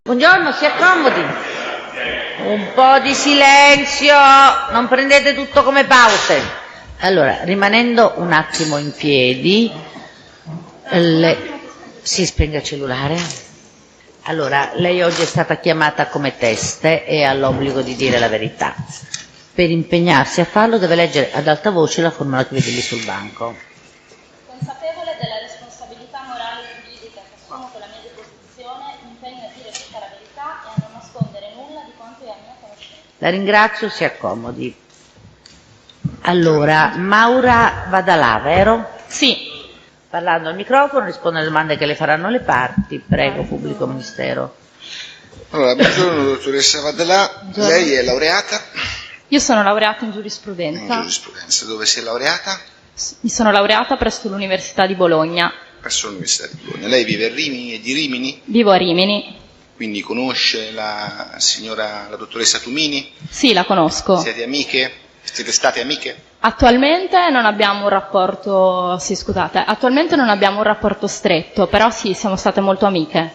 Buongiorno, si accomodi. Un po' di silenzio, non prendete tutto come pause. Allora, rimanendo un attimo in piedi, si spenga il cellulare. Allora, lei oggi è stata chiamata come teste e ha l'obbligo di dire la verità. Per impegnarsi a farlo deve leggere ad alta voce la formula che vede lì sul banco. Consapevole della responsabilità morale e giuridica che assumo con la mia deposizione, mi impegno a dire tutta la verità e a non nascondere nulla di quanto è a mia conoscenza. La ringrazio, si accomodi. Allora, Maura Vadalà, vero? Sì. Parlando al microfono, risponde alle domande che le faranno le parti. Prego, pubblico ministero. Allora, buongiorno dottoressa Vadalà, lei è laureata? Io sono laureata in giurisprudenza. In giurisprudenza. Dove si è laureata? Mi sono laureata presso l'Università di Bologna. Presso l'Università di Bologna. Lei vive a Rimini, è di Rimini? Vivo a Rimini. Quindi conosce la dottoressa Tumini? Sì, la conosco. Siete amiche? Siete state amiche? Attualmente non abbiamo un rapporto, attualmente non abbiamo un rapporto stretto, però sì, siamo state molto amiche.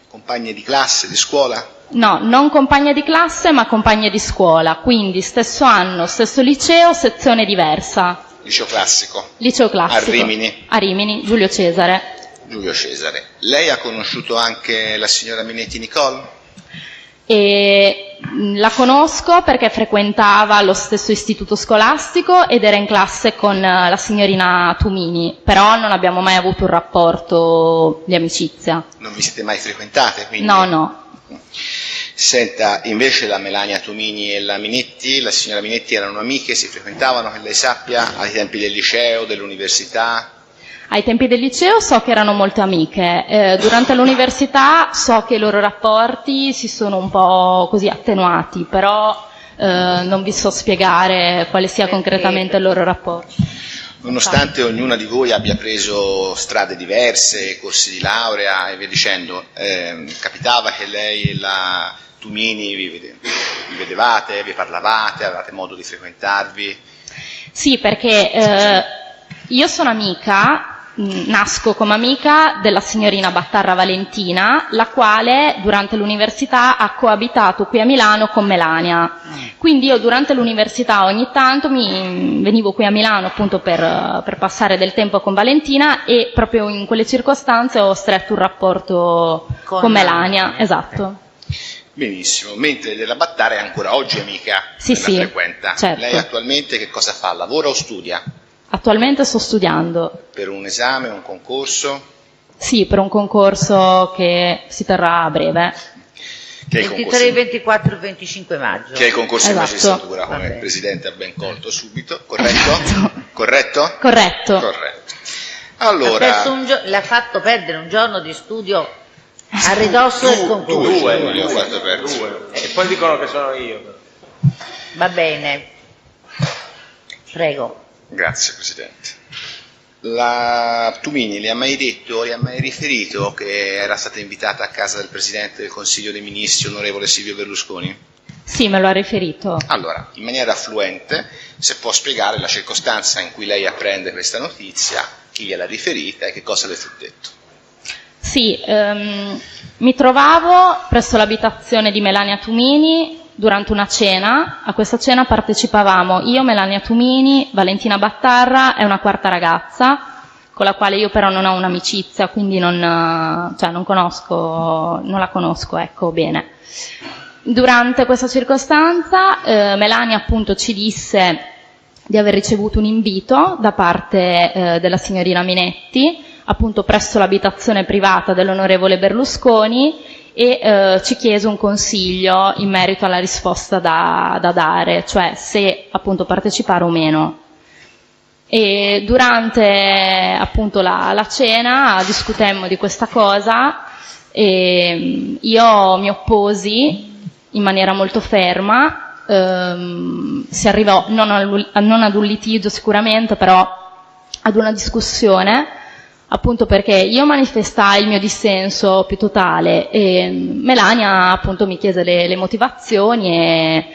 Compagne di classe, di scuola? No, non compagne di classe, ma compagne di scuola, quindi stesso anno, stesso liceo, sezione diversa. Liceo classico? Liceo classico. A Rimini? A Rimini, Giulio Cesare. Giulio Cesare. Lei ha conosciuto anche la signora Minetti Nicole? E la conosco perché frequentava lo stesso istituto scolastico ed era in classe con la signorina Tumini, però non abbiamo mai avuto un rapporto di amicizia. Non vi siete mai frequentate? Quindi... No. Senta, invece la Melania Tumini e la Minetti, la signora Minetti erano amiche, si frequentavano, che lei sappia, ai tempi del liceo, dell'università? Ai tempi del liceo so che erano molte amiche, durante l'università so che i loro rapporti si sono un po' così attenuati, però non vi so spiegare quale sia concretamente il loro rapporto. Nonostante ognuna di voi abbia preso strade diverse, corsi di laurea e via dicendo, capitava che lei e la Tumini vi vedevate, vi parlavate, avevate modo di frequentarvi? Sì, perché io sono amica, nasco come amica della signorina Battarra Valentina, la quale durante l'università ha coabitato qui a Milano con Melania. Quindi io durante l'università ogni tanto venivo qui a Milano appunto per passare del tempo con Valentina e proprio in quelle circostanze ho stretto un rapporto con Melania. Esatto. Benissimo, mentre della Battarra è ancora oggi amica, sì, la frequenta. Certo. Lei attualmente che cosa fa? Lavora o studia? Attualmente sto studiando. Per un esame, un concorso? Sì, per un concorso che si terrà a breve. Che 23, 24 e 25 maggio. Che è il concorso esatto. di magistratura, come il Presidente ha ben colto subito, corretto? Corretto? Corretto. Corretto. Allora... l'ha fatto perdere un giorno di studio a ridosso del concorso. Due li ho fatto perdere. E poi dicono che sono io. Va bene. Prego. Grazie Presidente. La Tumini le ha mai detto, le ha mai riferito che era stata invitata a casa del Presidente del Consiglio dei Ministri, onorevole Silvio Berlusconi? Sì, me lo ha riferito. Allora, in maniera fluente, se può spiegare la circostanza in cui lei apprende questa notizia, chi gliel'ha riferita e che cosa le fu detto. Sì, mi trovavo presso l'abitazione di Melania Tumini durante una cena. A questa cena partecipavamo io, Melania Tumini, Valentina Battarra e una quarta ragazza, con la quale io però non ho un'amicizia, quindi non la conosco, ecco, bene. Durante questa circostanza Melania appunto ci disse di aver ricevuto un invito da parte della signorina Minetti, appunto presso l'abitazione privata dell'onorevole Berlusconi, e ci chiese un consiglio in merito alla risposta da dare, cioè se appunto partecipare o meno. E durante appunto la cena discutemmo di questa cosa e io mi opposi in maniera molto ferma, si arrivò non ad un litigio sicuramente, però ad una discussione, appunto perché io manifestai il mio dissenso più totale e Melania appunto mi chiese le motivazioni e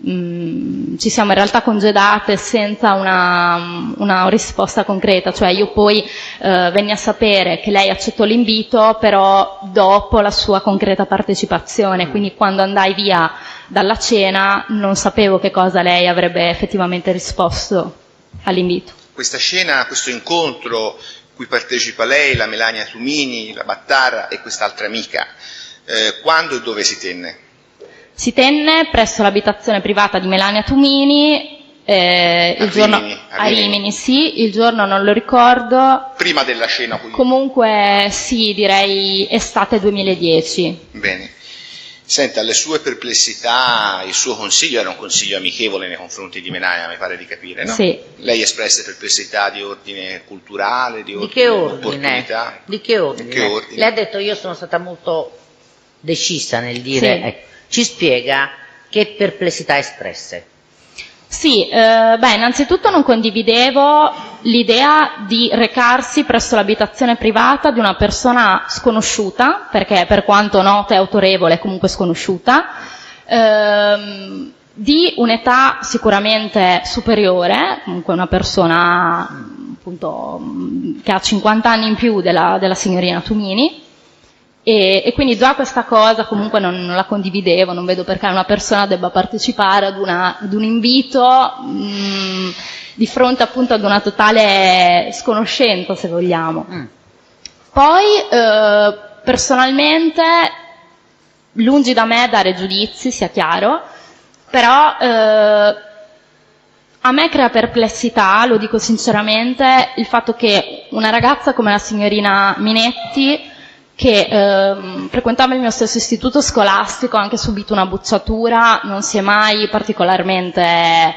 ci siamo in realtà congedate senza una risposta concreta, cioè io poi venni a sapere che lei accettò l'invito però dopo la sua concreta partecipazione, quindi quando andai via dalla cena non sapevo che cosa lei avrebbe effettivamente risposto all'invito. Questa cena, questo incontro cui partecipa lei, la Melania Tumini, la Battarra e quest'altra amica, quando e dove si tenne? Si tenne presso l'abitazione privata di Melania Tumini, a Rimini, sì, il giorno non lo ricordo. Prima della cena? Comunque sì, direi estate 2010. Bene. Senta, le sue perplessità, il suo consiglio era un consiglio amichevole nei confronti di Melania, mi pare di capire, no? Sì. Lei espresse perplessità di ordine culturale, di che ordine? opportunità? Di che ordine? Che ordine? Lei ha detto io sono stata molto decisa nel dire, Sì. ecco, ci spiega che perplessità espresse. Sì, innanzitutto non condividevo l'idea di recarsi presso l'abitazione privata di una persona sconosciuta, perché per quanto nota e autorevole è comunque sconosciuta, di un'età sicuramente superiore, comunque una persona appunto che ha 50 anni in più della signorina Tumini, e quindi già questa cosa comunque non la condividevo, non vedo perché una persona debba partecipare ad un invito di fronte appunto ad una totale sconoscenza, se vogliamo. Poi personalmente, lungi da me dare giudizi, sia chiaro, però a me crea perplessità, lo dico sinceramente, il fatto che una ragazza come la signorina Minetti, che frequentava il mio stesso istituto scolastico, ha anche subito una bocciatura, non si è mai particolarmente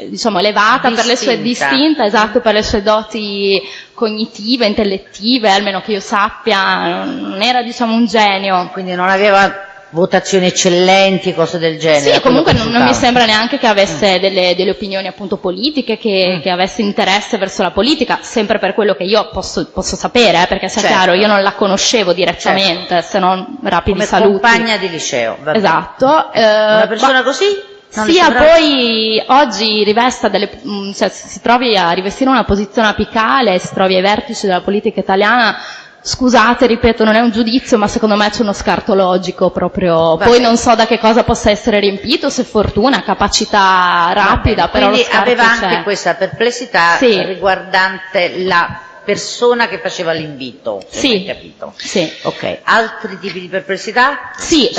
diciamo elevata per le sue distinta, esatto, per le sue doti cognitive, intellettive, almeno che io sappia, non era diciamo un genio. Quindi non aveva votazioni eccellenti, cose del genere. Sì, comunque non mi sembra neanche che avesse delle opinioni appunto politiche, che avesse interesse verso la politica, sempre per quello che io posso sapere, perché sia chiaro, io non la conoscevo direttamente, se non rapidi come saluti. Compagna di liceo. Vabbè. Esatto. Una persona così? Sia poi oggi rivesta cioè si trovi a rivestire una posizione apicale, si trovi ai vertici della politica italiana. Scusate, ripeto, non è un giudizio, ma secondo me c'è uno scarto logico proprio. Vabbè. Poi non so da che cosa possa essere riempito, se fortuna, capacità rapida, però quindi lo scarto aveva c'è. anche questa perplessità riguardante la persona che faceva l'invito, se hai capito. Sì. Ok, altri tipi di perplessità? Sì,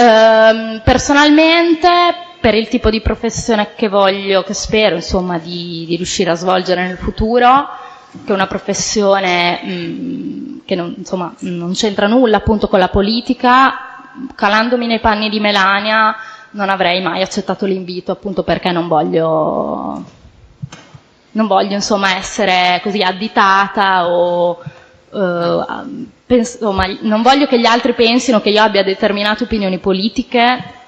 personalmente per il tipo di professione che voglio, che spero insomma di riuscire a svolgere nel futuro, che è una professione che non c'entra nulla appunto con la politica, calandomi nei panni di Melania non avrei mai accettato l'invito, appunto perché non voglio insomma essere così additata o non voglio che gli altri pensino che io abbia determinate opinioni politiche,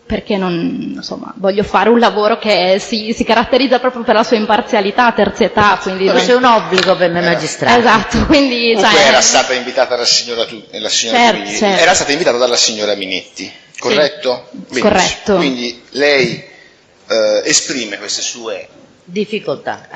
perché voglio fare un lavoro che si caratterizza proprio per la sua imparzialità, terzietà, quindi questo è un obbligo per me magistrato. Esatto, quindi era stata invitata la signora Tumini, certo. Era stata invitata dalla signora Minetti, corretto? Sì, corretto. Quindi lei esprime queste sue difficoltà,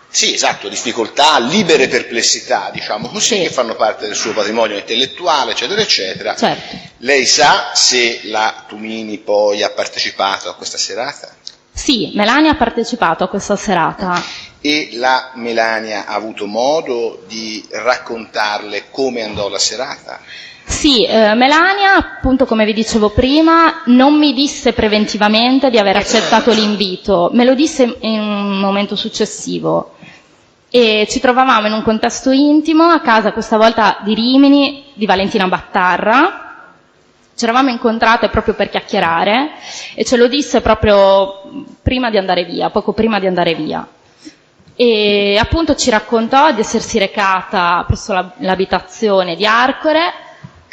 Sì, esatto, difficoltà, libere perplessità, diciamo così, che fanno parte del suo patrimonio intellettuale, eccetera, eccetera. Certo. Lei sa se la Tumini poi ha partecipato a questa serata? Sì, Melania ha partecipato a questa serata. E la Melania ha avuto modo di raccontarle come andò la serata? Sì, Melania, appunto come vi dicevo prima, non mi disse preventivamente di aver accettato l'invito, me lo disse in un momento successivo. E ci trovavamo in un contesto intimo, a casa questa volta di Rimini, di Valentina Battarra. Ci eravamo incontrate proprio per chiacchierare e ce lo disse proprio prima di andare via, poco prima di andare via. E appunto ci raccontò di essersi recata presso l'abitazione di Arcore,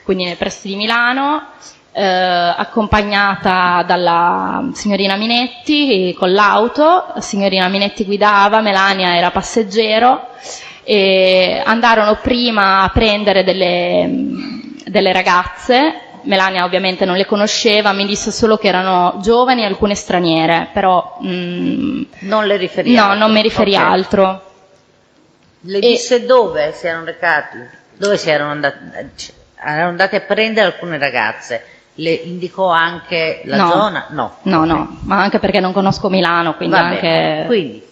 quindi nei pressi di Milano, accompagnata dalla signorina Minetti con l'auto. La signorina Minetti guidava, Melania era passeggero, e andarono prima a prendere delle ragazze, Melania ovviamente non le conosceva, mi disse solo che erano giovani e alcune straniere, però Non le riferì no, altro. non mi riferì Ok. altro. Le disse dove si erano recati? Dove si erano andati? Erano andati a prendere alcune ragazze. Le indicò anche la No. zona? No. No, Ok. no, ma anche perché non conosco Milano, quindi Va anche... bene. Quindi,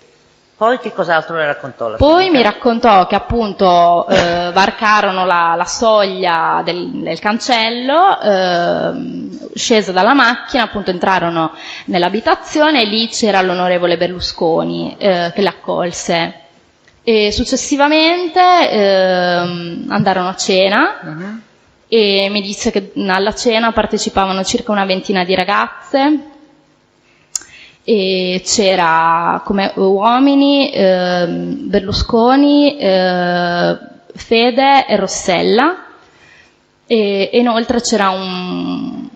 poi che cos'altro le raccontò la Poi signora? mi raccontò che appunto varcarono la soglia del cancello, scese dalla macchina, appunto entrarono nell'abitazione e lì c'era l'onorevole Berlusconi che l'accolse. E successivamente andarono a cena. Mhm. E mi disse che alla cena partecipavano circa una ventina di ragazze e c'era come uomini Berlusconi, Fede e Rossella, e inoltre c'era un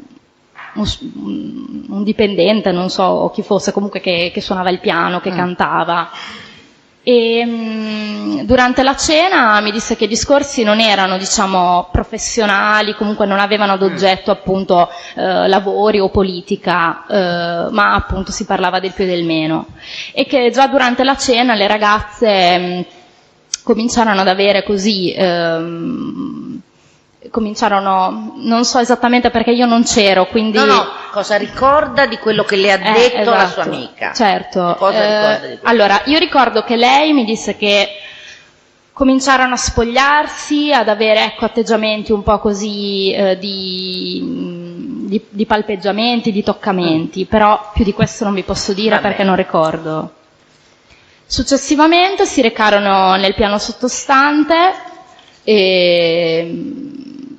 dipendente, non so chi fosse, comunque che suonava il piano, che cantava. E durante la cena mi disse che i discorsi non erano, diciamo, professionali, comunque non avevano ad oggetto appunto lavori o politica, ma appunto si parlava del più e del meno, e che già durante la cena le ragazze cominciarono ad avere così cominciarono, non so esattamente perché io non c'ero, quindi No, cosa ricorda di quello che le ha detto la sua esatto, amica? certo. Cosa ricorda di questo? Allora, io ricordo che lei mi disse che cominciarono a spogliarsi, ad avere, ecco, atteggiamenti un po' così di palpeggiamenti, di toccamenti, però più di questo non vi posso dire Va perché bene. non ricordo. Successivamente si recarono nel piano sottostante e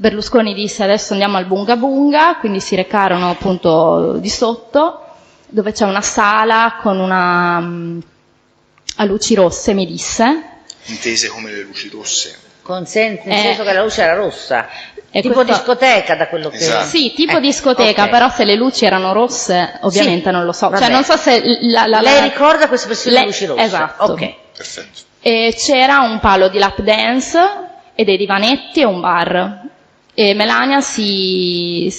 Berlusconi disse adesso andiamo al Bunga Bunga, quindi si recarono appunto di sotto, dove c'è una sala con a luci rosse, mi disse. Intese come le luci rosse. Nel senso che la luce era rossa. E Tipo questo- discoteca, da quello che... Esatto. Sì, tipo discoteca, ok. però se le luci erano rosse, ovviamente Sì, non lo so. vabbè. Cioè non so se Lei ricorda questa espressione Lei- luci rosse? esatto. Ok. Perfetto. E c'era un palo di lap dance e dei divanetti e un bar. E Melania si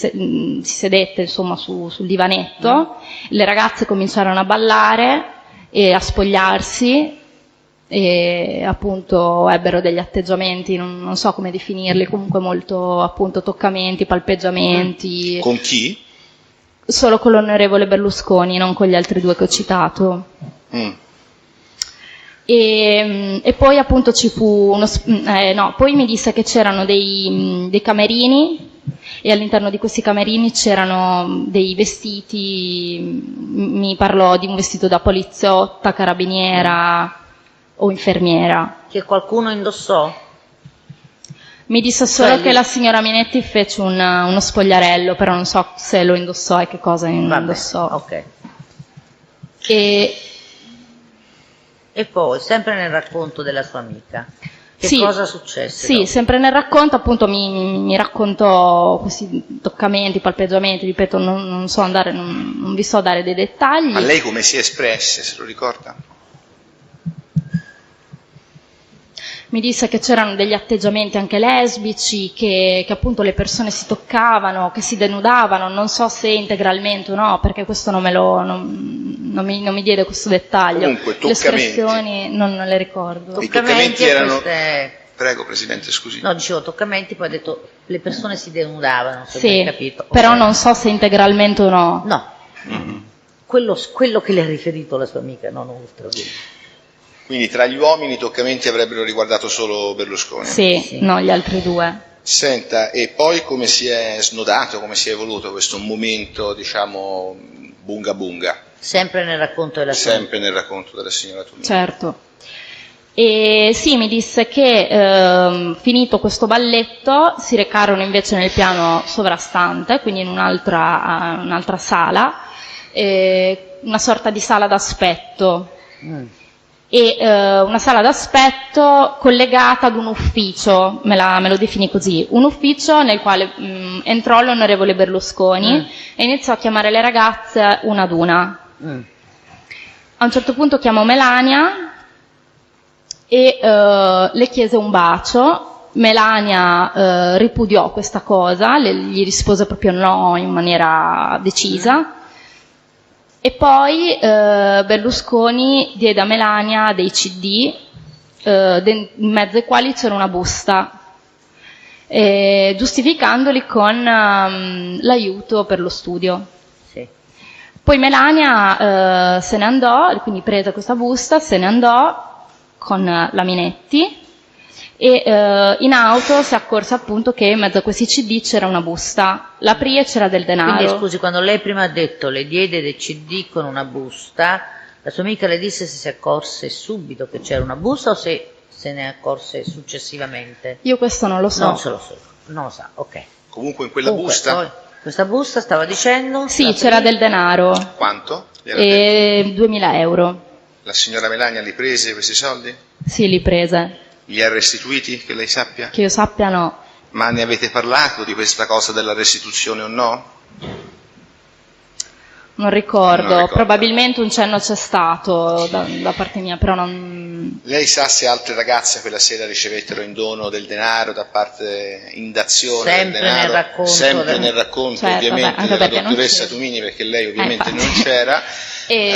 sedette insomma sul divanetto, le ragazze cominciarono a ballare e a spogliarsi e appunto ebbero degli atteggiamenti, non so come definirli, comunque molto appunto toccamenti, palpeggiamenti, Con chi? solo con l'onorevole Berlusconi, non con gli altri due che ho citato. E poi appunto ci fu poi mi disse che c'erano dei camerini e all'interno di questi camerini c'erano dei vestiti, mi parlò di un vestito da poliziotta, carabiniera o infermiera. Che qualcuno indossò? Mi disse solo Quelli- che la signora Minetti fece uno spogliarello, però non so se lo indossò e che cosa Vabbè, indossò. ok. E poi, sempre nel racconto della sua amica, che sì, cosa successe? Sì, dopo? sempre nel racconto appunto mi raccontò questi toccamenti, palpeggiamenti, ripeto, non so andare, non vi so dare dei dettagli. Ma lei come si è espressa, se lo ricorda? Mi disse che c'erano degli atteggiamenti anche lesbici, che appunto le persone si toccavano, che si denudavano, non so se integralmente o no, perché questo non mi diede questo dettaglio. Comunque, Le toccamenti. espressioni non le ricordo. I toccamenti e erano- queste- Prego, Presidente, scusi. No, dicevo toccamenti, poi ha detto le persone si denudavano, se Sì, ben capito. però Ok. non so se integralmente o no. No, quello che le ha riferito la sua amica, non oltre. Quindi tra gli uomini i toccamenti avrebbero riguardato solo Berlusconi. Sì, no, gli altri due. Senta, e poi come si è snodato, come si è evoluto questo momento, diciamo, bunga bunga, Sempre nel racconto della sua sempre nel racconto della signora Tumini? Certo. E sì, mi disse che finito questo balletto si recarono invece nel piano sovrastante, quindi in un'altra sala, una sorta di sala d'aspetto. E una sala d'aspetto collegata ad un ufficio, me lo definì così, un ufficio nel quale entrò l'onorevole Berlusconi e iniziò a chiamare le ragazze una ad una. A un certo punto chiamò Melania e le chiese un bacio Melania ripudiò questa cosa, gli rispose proprio no in maniera decisa, e poi Berlusconi diede a Melania dei CD, in mezzo ai quali c'era una busta, giustificandoli con l'aiuto per lo studio. Sì. Poi Melania se ne andò, quindi prese questa busta, se ne andò con la Minetti, e in auto si accorse appunto che in mezzo a questi CD c'era una busta, l'aprì e c'era del denaro. Quindi scusi, quando lei prima ha detto le diede dei CD con una busta, la sua amica le disse se si accorse subito che c'era una busta o se ne accorse successivamente? Io questo non lo so. Non lo sa, ok. Comunque in quella busta? Poi, questa busta stava dicendo? Sì, c'era del denaro. Quanto? 2.000 euro. La signora Melania li prese questi soldi? Sì, li prese. Li ha restituiti, che lei sappia? Che io sappia no. Ma ne avete parlato di questa cosa della restituzione o no? Non ricordo. Non ricordo. Probabilmente un cenno c'è stato da parte mia, però non... Lei sa se altre ragazze quella sera ricevettero in dono del denaro da parte, in dazione Sempre del denaro? nel racconto Sempre nel racconto, Certo, ovviamente, vabbè, anche della perché non dottoressa c'era. Tumini, perché lei ovviamente non infatti. c'era, E-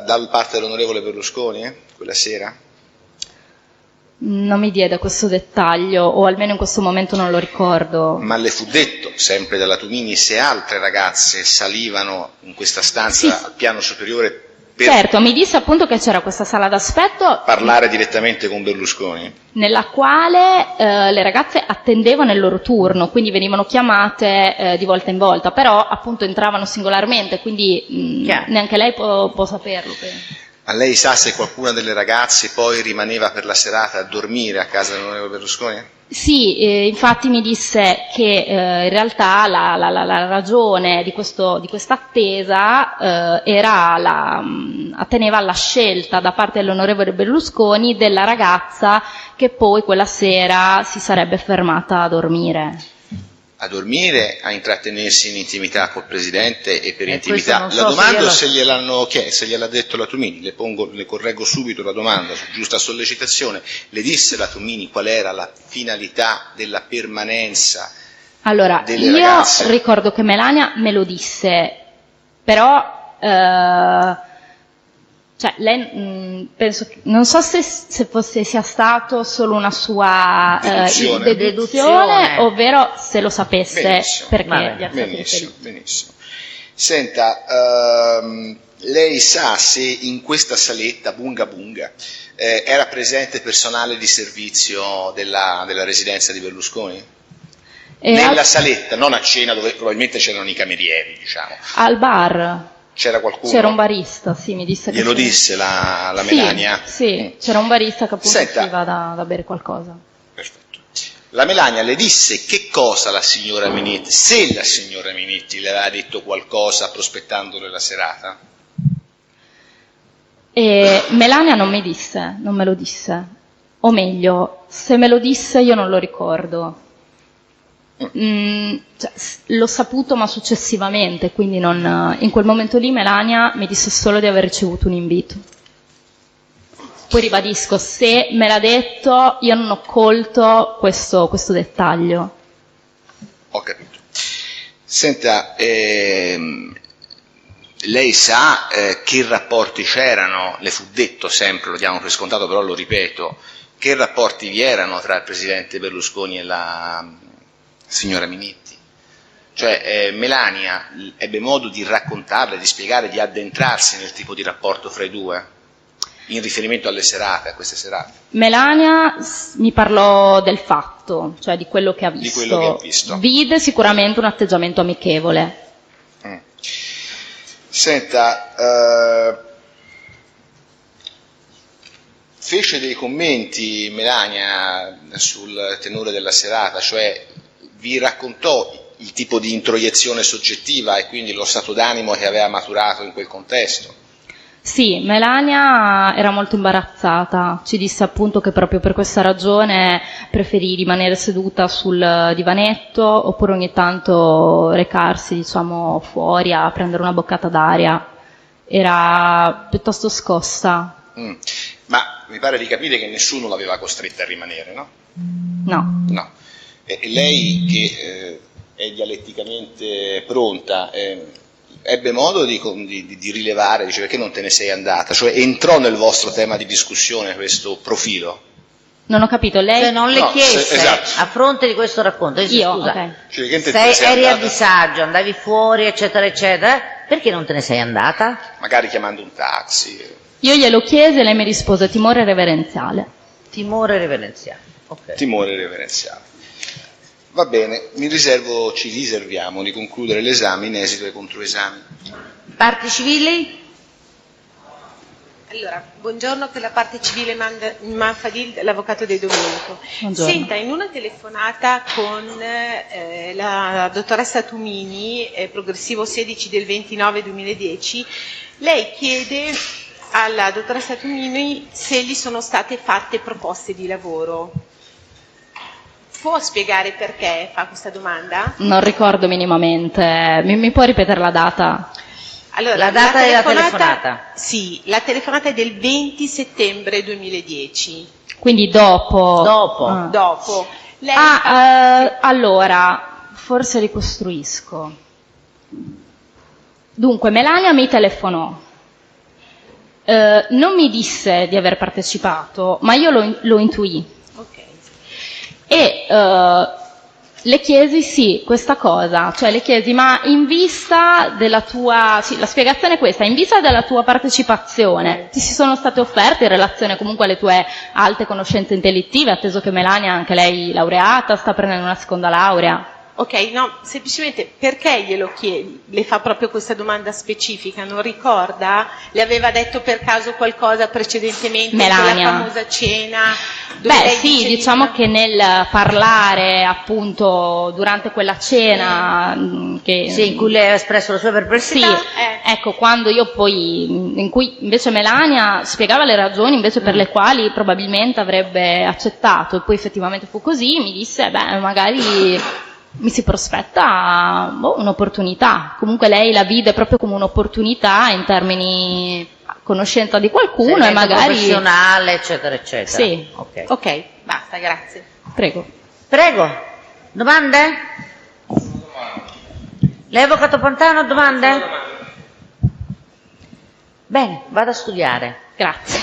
da parte dell'onorevole Berlusconi, quella sera? Non mi diede questo dettaglio, o almeno in questo momento non lo ricordo. Ma le fu detto, sempre dalla Tumini, se altre ragazze salivano in questa stanza Sì. al piano superiore per Certo, mi disse appunto che c'era questa sala d'aspetto parlare direttamente con Berlusconi? nella quale le ragazze attendevano il loro turno, quindi venivano chiamate di volta in volta, però appunto entravano singolarmente, quindi Chiaro. neanche lei può saperlo, penso. Ma lei sa se qualcuna delle ragazze poi rimaneva per la serata a dormire a casa dell'onorevole Berlusconi? Sì, infatti mi disse che in realtà la ragione di questa attesa atteneva alla scelta da parte dell'onorevole Berlusconi della ragazza che poi quella sera si sarebbe fermata a dormire. A dormire, a intrattenersi in intimità col Presidente e per questo intimità. non La so se domanda glielo- se gliel'hanno chiesto, se gliel'ha detto la Tumini, le correggo subito la domanda su giusta sollecitazione. Le disse la Tumini qual era la finalità della permanenza? Allora, Delle io ragazze. ricordo che Melania me lo disse, però cioè lei penso che, non so se sia stato solo una sua Deduzione. deduzione, ovvero se lo sapesse, Benissimo, perché vabbè, gli è stato Benissimo, riferito. benissimo. Senta, lei sa se in questa saletta, Bunga Bunga, era presente personale di servizio della residenza di Berlusconi? E Nella saletta, non a cena dove probabilmente c'erano i camerieri, diciamo. al bar C'era qualcuno? c'era un barista, sì, mi disse che Glielo c'era. disse la Sì, Melania? sì, c'era un barista che appunto Senta. usciva da bere qualcosa. Perfetto. La Melania le disse che cosa la signora Minetti, se la signora Minetti le aveva detto qualcosa prospettandole la serata? E Melania non me lo disse, o meglio, se me lo disse io non lo ricordo. Cioè, l'ho saputo ma successivamente, quindi in quel momento lì Melania mi disse solo di aver ricevuto un invito. Poi ribadisco, se me l'ha detto io non ho colto questo dettaglio. Ho capito. Senta, lei sa che rapporti c'erano, le fu detto sempre, lo diamo per scontato però lo ripeto, che rapporti vi erano tra il Presidente Berlusconi e la signora Minetti? Cioè Melania ebbe modo di raccontarle, di spiegare, di addentrarsi nel tipo di rapporto fra i due? In riferimento alle serate, a queste serate? Melania mi parlò del fatto, cioè di quello che ha visto. Di quello che ha visto. Vide sicuramente un atteggiamento amichevole. Senta, fece dei commenti Melania sul tenore della serata, cioè vi raccontò il tipo di introiezione soggettiva e quindi lo stato d'animo che aveva maturato in quel contesto? Sì, Melania era molto imbarazzata, ci disse appunto che proprio per questa ragione preferì rimanere seduta sul divanetto oppure ogni tanto recarsi, diciamo, fuori a prendere una boccata d'aria. Era piuttosto scossa. Ma mi pare di capire che nessuno l'aveva costretta a rimanere, no? No. No. E lei che è dialetticamente pronta, ebbe modo di rilevare, dice, perché non te ne sei andata? Cioè entrò nel vostro tema di discussione questo profilo? Non ho capito, lei... Cioè non le chiese, esatto. a fronte di questo racconto, dice, Io, scusa, ok. Cioè, che te ne sei eri a andata? disagio, andavi fuori, eccetera, eccetera, perché non te ne sei andata? Magari chiamando un taxi. Io glielo chiesi e lei mi rispose timore reverenziale. Timore reverenziale. Ok. Timore reverenziale. Va bene, ci riserviamo di concludere l'esame in esito ai controesami. Parti civili? Allora, buongiorno, per la parte civile Manfadil, l'avvocato De Domenico. Buongiorno. Senta, in una telefonata con la dottoressa Tumini, progressivo 16 del 29/2010, lei chiede alla dottoressa Tumini se gli sono state fatte proposte di lavoro. Può spiegare perché fa questa domanda? Non ricordo minimamente. Mi può ripetere la data? Allora, La data della telefonata? Sì, la telefonata è del 20 settembre 2010. Quindi dopo. Dopo. Ah. Dopo. Lei Allora, forse ricostruisco. Dunque, Melania mi telefonò. Non mi disse di aver partecipato, ma io lo intuì. Ok. E le chiesi sì, questa cosa, cioè le chiesi ma in vista della tua, sì, la spiegazione è questa, in vista della tua partecipazione, ti si sono state offerte in relazione comunque alle tue alte conoscenze intellettive, atteso che Melania, anche lei laureata, sta prendendo una seconda laurea? Ok, no, semplicemente perché glielo chiedi? Le fa proprio questa domanda specifica, non ricorda? Le aveva detto per caso qualcosa precedentemente? Melania. Quella famosa cena? dove Beh lei sì, dice di diciamo no? che nel parlare appunto durante quella cena che Sì, in cui lei ha espresso la sua sì, perplessità. ecco, quando io poi, in cui invece Melania spiegava le ragioni invece per le quali probabilmente avrebbe accettato, e poi effettivamente fu così, mi disse, beh, magari mi si prospetta un'opportunità. Comunque lei la vide proprio come un'opportunità in termini conoscenza di qualcuno e Segmento magari... professionale, eccetera, eccetera. Sì. Ok. Ok, basta, grazie. Prego. Prego. Domande? Lei, avvocato Pantano, domande? Bene, vado a studiare. Grazie.